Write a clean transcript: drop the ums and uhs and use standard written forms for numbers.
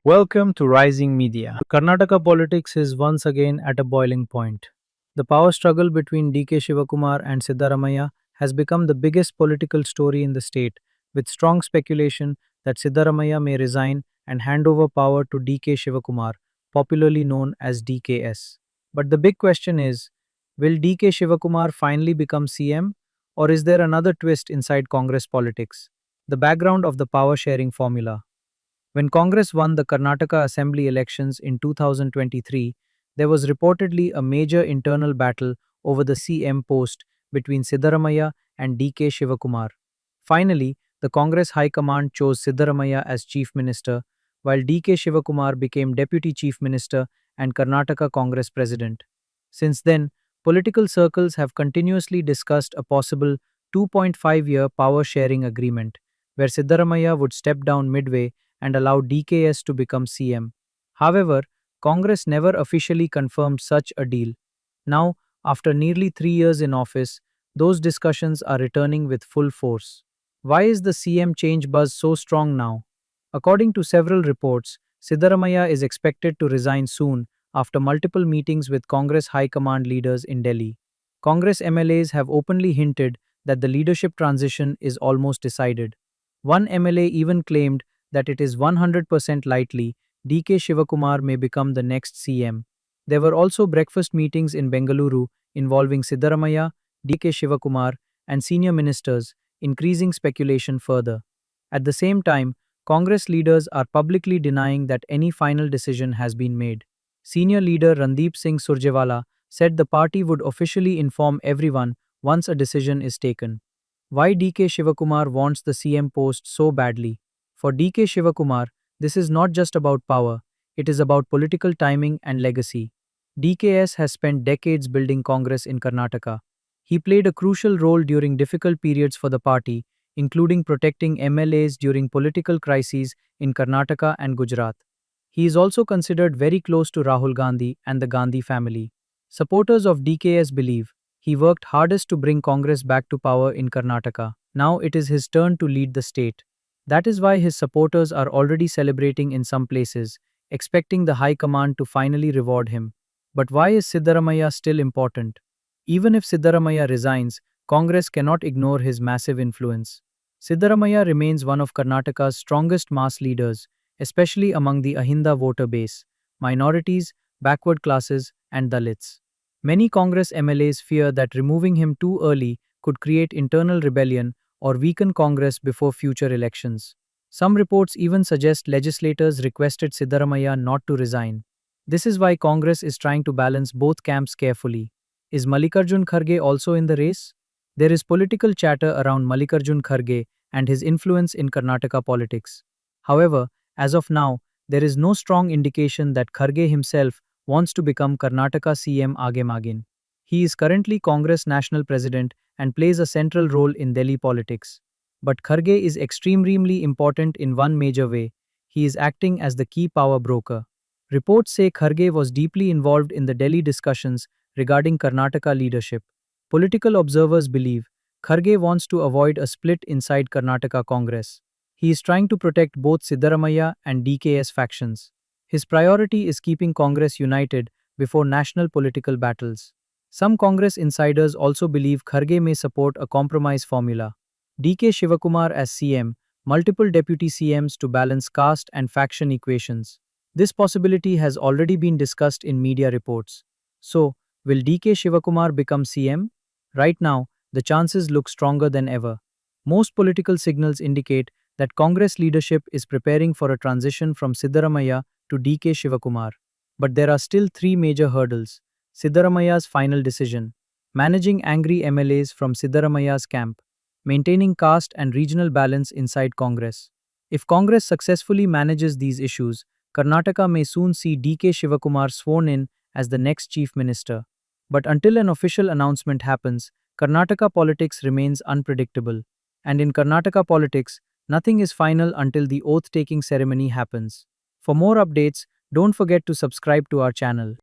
Welcome to Rising Media. Karnataka politics is once again at a boiling point. The power struggle between DK Shivakumar and Siddaramaiah has become the biggest political story in the state, with strong speculation that Siddaramaiah may resign and hand over power to DK Shivakumar, popularly known as DKS. But the big question is, will DK Shivakumar finally become CM, or is there another twist inside Congress politics? The background of the power sharing formula. When Congress won the Karnataka Assembly elections in 2023, there was reportedly a major internal battle over the CM post between Siddaramaiah and DK Shivakumar. Finally, the Congress High Command chose Siddaramaiah as Chief Minister, while DK Shivakumar became Deputy Chief Minister and Karnataka Congress President. Since then, political circles have continuously discussed a possible 2.5-year power sharing agreement, where Siddaramaiah would step down midway and allow DKS to become CM. However, Congress never officially confirmed such a deal. Now, after nearly 3 years in office, those discussions are returning with full force. Why is the CM change buzz so strong now? According to several reports, Siddaramaiah is expected to resign soon after multiple meetings with Congress High Command leaders in Delhi. Congress MLAs have openly hinted that the leadership transition is almost decided. One MLA even claimed that it is 100% likely DK Shivakumar may become the next CM. There were also breakfast meetings in Bengaluru involving Siddaramaiah, DK Shivakumar, and senior ministers, increasing speculation further. At the same time, Congress leaders are publicly denying that any final decision has been made. Senior leader Randeep Singh Surjewala said the party would officially inform everyone once a decision is taken. Why DK Shivakumar wants the CM post so badly? For DK Shivakumar, this is not just about power, it is about political timing and legacy. DKS has spent decades building Congress in Karnataka. He played a crucial role during difficult periods for the party, including protecting MLAs during political crises in Karnataka and Gujarat. He is also considered very close to Rahul Gandhi and the Gandhi family. Supporters of DKS believe he worked hardest to bring Congress back to power in Karnataka. Now it is his turn to lead the state. That is why his supporters are already celebrating in some places, expecting the High Command to finally reward him. But why is Siddaramaiah still important? Even if Siddaramaiah resigns, Congress cannot ignore his massive influence. Siddaramaiah remains one of Karnataka's strongest mass leaders, especially among the Ahinda voter base, minorities, backward classes, and Dalits. Many Congress MLAs fear that removing him too early could create internal rebellion or weaken Congress before future elections. Some reports even suggest legislators requested Siddaramaiah not to resign. This is why Congress is trying to balance both camps carefully. Is Mallikarjun Kharge also in the race? There is political chatter around Mallikarjun Kharge and his influence in Karnataka politics. However, as of now, there is no strong indication that Kharge himself wants to become Karnataka CM Agemagin. He is currently Congress National President and plays a central role in Delhi politics. But Kharge is extremely important in one major way. He is acting as the key power broker. Reports say Kharge was deeply involved in the Delhi discussions regarding Karnataka leadership. Political observers believe Kharge wants to avoid a split inside Karnataka Congress. He is trying to protect both Siddaramaiah and DKS factions. His priority is keeping Congress united before national political battles. Some Congress insiders also believe Kharge may support a compromise formula. DK Shivakumar as CM, multiple deputy CMs to balance caste and faction equations. This possibility has already been discussed in media reports. So, will DK Shivakumar become CM? Right now, the chances look stronger than ever. Most political signals indicate that Congress leadership is preparing for a transition from Siddaramaiah to DK Shivakumar. But there are still three major hurdles. Siddaramaiah's final decision, managing angry MLAs from Siddaramaiah's camp, maintaining caste and regional balance inside Congress. If Congress successfully manages these issues, Karnataka may soon see DK Shivakumar sworn in as the next chief minister. But until an official announcement happens, Karnataka politics remains unpredictable. And in Karnataka politics, nothing is final until the oath-taking ceremony happens. For more updates, don't forget to subscribe to our channel.